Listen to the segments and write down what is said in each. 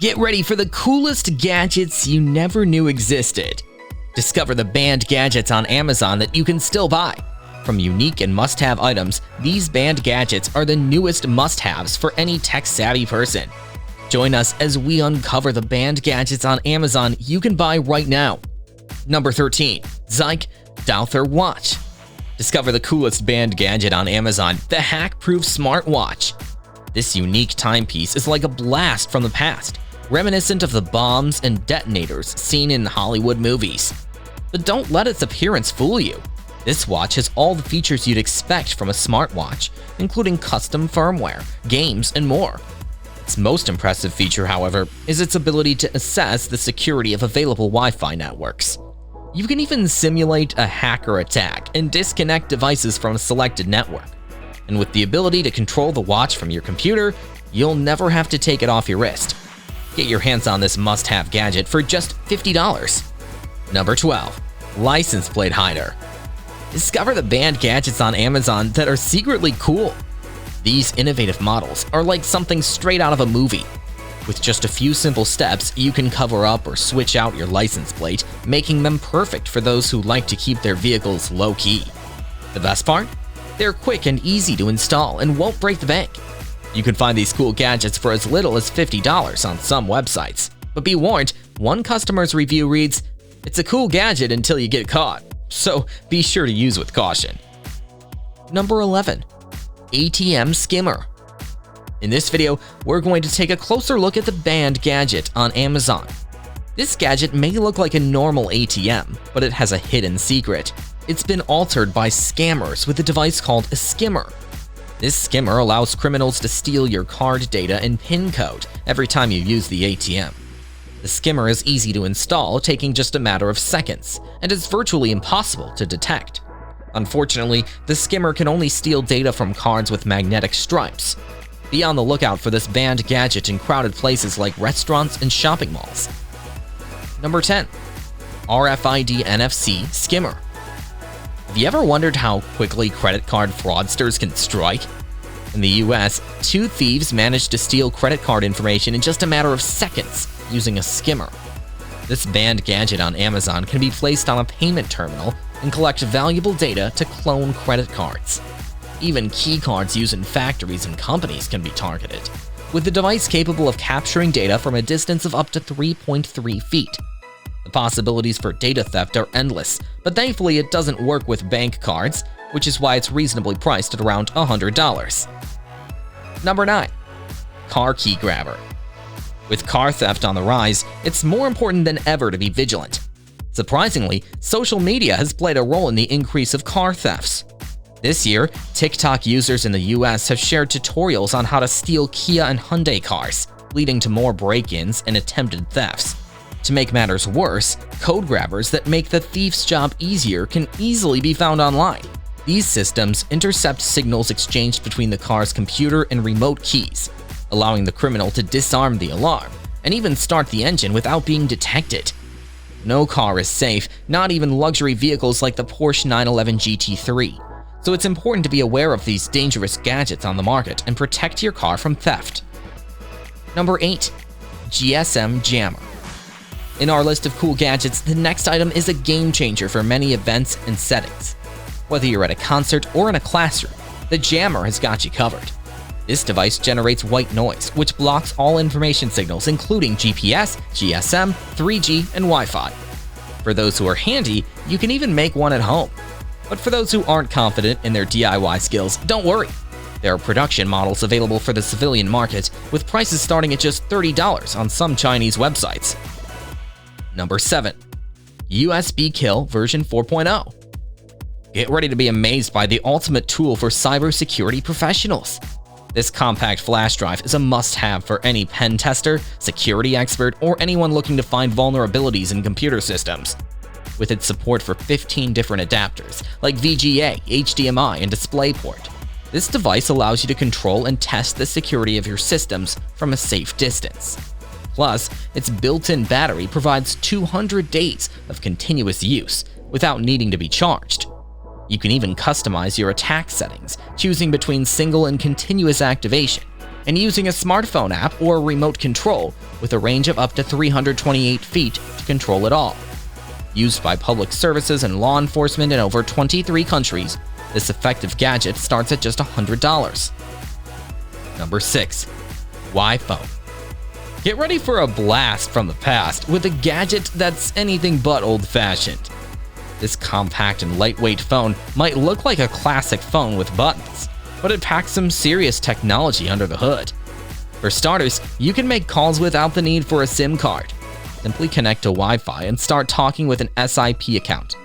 Get ready for the coolest gadgets you never knew existed. Discover the banned gadgets on Amazon that you can still buy. From unique and must-have items, these banned gadgets are the newest must-haves for any tech-savvy person. Join us as we uncover the banned gadgets on Amazon you can buy right now. Number 13. DSTIKE DEAUTHER Watch. Discover the coolest banned gadget on Amazon, the hack-proof smartwatch. This unique timepiece is like a blast from the past, reminiscent of the bombs and detonators seen in Hollywood movies. But don't let its appearance fool you. This watch has all the features you'd expect from a smartwatch, including custom firmware, games, and more. Its most impressive feature, however, is its ability to assess the security of available Wi-Fi networks. You can even simulate a hacker attack and disconnect devices from a selected network. And with the ability to control the watch from your computer, you'll never have to take it off your wrist. Get your hands on this must-have gadget for just $50. Number 12. License Plate Hider. Discover the banned gadgets on Amazon that are secretly cool. These innovative models are like something straight out of a movie. With just a few simple steps, you can cover up or switch out your license plate, making them perfect for those who like to keep their vehicles low-key. The best part? They're quick and easy to install and won't break the bank. You can find these cool gadgets for as little as $50 on some websites. But be warned, one customer's review reads, "It's a cool gadget until you get caught, so be sure to use with caution." Number 11. ATM Skimmer. In this video, we're going to take a closer look at the banned gadget on Amazon. This gadget may look like a normal ATM, but it has a hidden secret. It's been altered by scammers with a device called a skimmer. This skimmer allows criminals to steal your card data and PIN code every time you use the ATM. The skimmer is easy to install, taking just a matter of seconds, and is virtually impossible to detect. Unfortunately, the skimmer can only steal data from cards with magnetic stripes. Be on the lookout for this banned gadget in crowded places like restaurants and shopping malls. Number 10. RFID-NFC Skimmer. Have you ever wondered how quickly credit card fraudsters can strike? In the US, 2 thieves managed to steal credit card information in just a matter of seconds using a skimmer. This banned gadget on Amazon can be placed on a payment terminal and collect valuable data to clone credit cards. Even key cards used in factories and companies can be targeted, with the device capable of capturing data from a distance of up to 3.3 feet. The possibilities for data theft are endless, but thankfully it doesn't work with bank cards, which is why it's reasonably priced at around $100. Number 9. Car Key Grabber. With car theft on the rise, it's more important than ever to be vigilant. Surprisingly, social media has played a role in the increase of car thefts. This year, TikTok users in the US have shared tutorials on how to steal Kia and Hyundai cars, leading to more break-ins and attempted thefts. To make matters worse, code grabbers that make the thief's job easier can easily be found online. These systems intercept signals exchanged between the car's computer and remote keys, allowing the criminal to disarm the alarm and even start the engine without being detected. No car is safe, not even luxury vehicles like the Porsche 911 GT3. So it's important to be aware of these dangerous gadgets on the market and protect your car from theft. Number 8. GSM Jammer. In our list of cool gadgets, the next item is a game changer for many events and settings. Whether you're at a concert or in a classroom, the jammer has got you covered. This device generates white noise, which blocks all information signals including GPS, GSM, 3G, and Wi-Fi. For those who are handy, you can even make one at home. But for those who aren't confident in their DIY skills, don't worry. There are production models available for the civilian market, with prices starting at just $30 on some Chinese websites. Number 7. USB Kill version 4.0. Get ready to be amazed by the ultimate tool for cybersecurity professionals. This compact flash drive is a must-have for any pen tester, security expert, or anyone looking to find vulnerabilities in computer systems. With its support for 15 different adapters, like VGA, HDMI, and DisplayPort, this device allows you to control and test the security of your systems from a safe distance. Plus, its built-in battery provides 200 days of continuous use without needing to be charged. You can even customize your attack settings, choosing between single and continuous activation, and using a smartphone app or a remote control with a range of up to 328 feet to control it all. Used by public services and law enforcement in over 23 countries, this effective gadget starts at just $100. Number 6. WiPhone. Get ready for a blast from the past with a gadget that's anything but old-fashioned. This compact and lightweight phone might look like a classic phone with buttons, but it packs some serious technology under the hood. For starters, you can make calls without the need for a SIM card. Simply connect to Wi-Fi and start talking with an SIP account.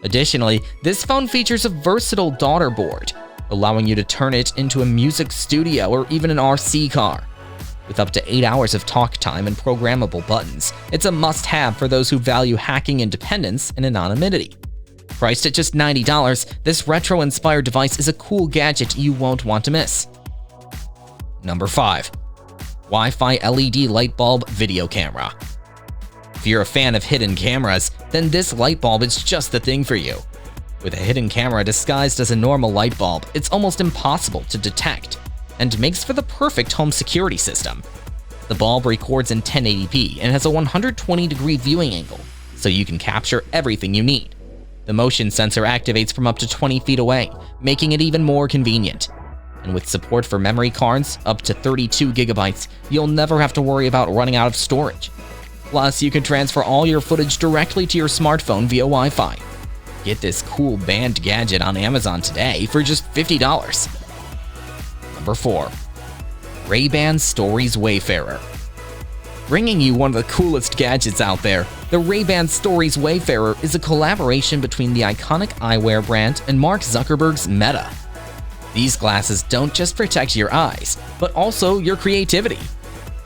Additionally, this phone features a versatile daughter board, allowing you to turn it into a music studio or even an RC car. With up to 8 hours of talk time and programmable buttons, it's a must-have for those who value hacking independence and anonymity. Priced at just $90, this retro-inspired device is a cool gadget you won't want to miss. Number 5. Wi-Fi LED light bulb video camera. If you're a fan of hidden cameras, then this light bulb is just the thing for you. With a hidden camera disguised as a normal light bulb, it's almost impossible to detect, and makes for the perfect home security system. The bulb records in 1080p and has a 120-degree viewing angle, so you can capture everything you need. The motion sensor activates from up to 20 feet away, making it even more convenient. And with support for memory cards, up to 32 gigabytes, you'll never have to worry about running out of storage. Plus, you can transfer all your footage directly to your smartphone via Wi-Fi. Get this cool band gadget on Amazon today for just $50. Number 4. Ray-Ban Stories Wayfarer. Bringing you one of the coolest gadgets out there, the Ray-Ban Stories Wayfarer is a collaboration between the iconic eyewear brand and Mark Zuckerberg's Meta. These glasses don't just protect your eyes, but also your creativity.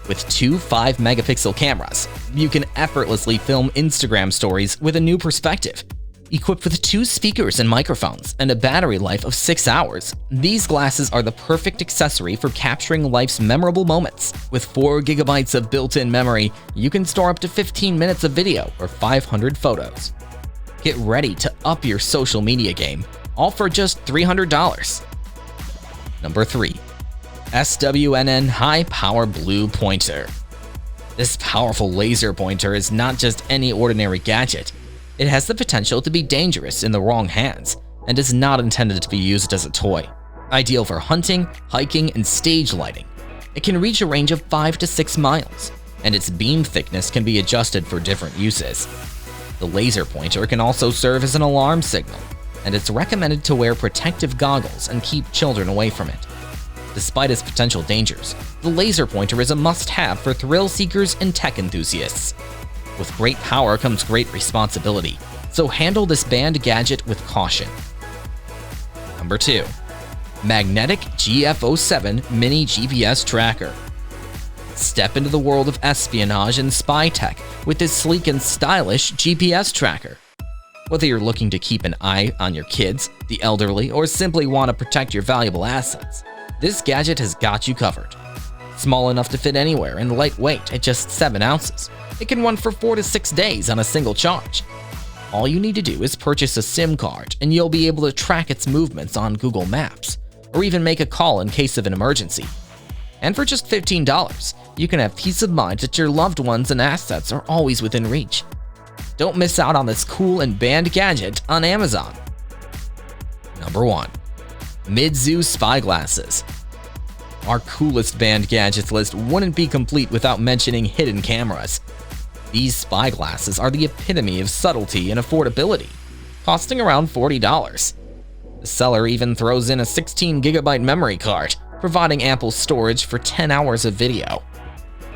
With two 5-megapixel cameras, you can effortlessly film Instagram stories with a new perspective. Equipped with 2 speakers and microphones and a battery life of 6 hours, these glasses are the perfect accessory for capturing life's memorable moments. With 4 gigabytes of built-in memory, you can store up to 15 minutes of video or 500 photos. Get ready to up your social media game, all for just $300. Number 3. SWNN High Power Blue Pointer. This powerful laser pointer is not just any ordinary gadget. It has the potential to be dangerous in the wrong hands, and is not intended to be used as a toy. Ideal for hunting, hiking, and stage lighting. It can reach a range of 5 to 6 miles, and its beam thickness can be adjusted for different uses. The laser pointer can also serve as an alarm signal, and it's recommended to wear protective goggles and keep children away from it. Despite its potential dangers, the laser pointer is a must-have for thrill seekers and tech enthusiasts. With great power comes great responsibility, so handle this band gadget with caution. Number 2. Magnetic GF07 Mini GPS Tracker. Step into the world of espionage and spy tech with this sleek and stylish GPS tracker. Whether you're looking to keep an eye on your kids, the elderly, or simply want to protect your valuable assets, this gadget has got you covered. Small enough to fit anywhere and lightweight at just 7 ounces, it can run for 4 to 6 days on a single charge. All you need to do is purchase a SIM card and you'll be able to track its movements on Google Maps, or even make a call in case of an emergency. And for just $15, you can have peace of mind that your loved ones and assets are always within reach. Don't miss out on this cool and band gadget on Amazon. Number 1. MidZoo Spy Glasses. Our coolest band gadgets list wouldn't be complete without mentioning hidden cameras. These spy glasses are the epitome of subtlety and affordability, costing around $40. The seller even throws in a 16-gigabyte memory card, providing ample storage for 10 hours of video.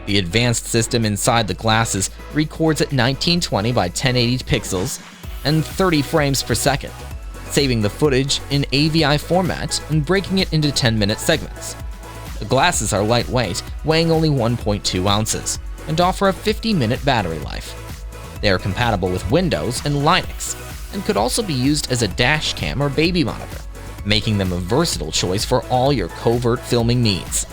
The advanced system inside the glasses records at 1920 by 1080 pixels and 30 frames per second, saving the footage in AVI format and breaking it into 10-minute segments. The glasses are lightweight, weighing only 1.2 ounces, and offer a 50-minute battery life. They are compatible with Windows and Linux, and could also be used as a dash cam or baby monitor, making them a versatile choice for all your covert filming needs.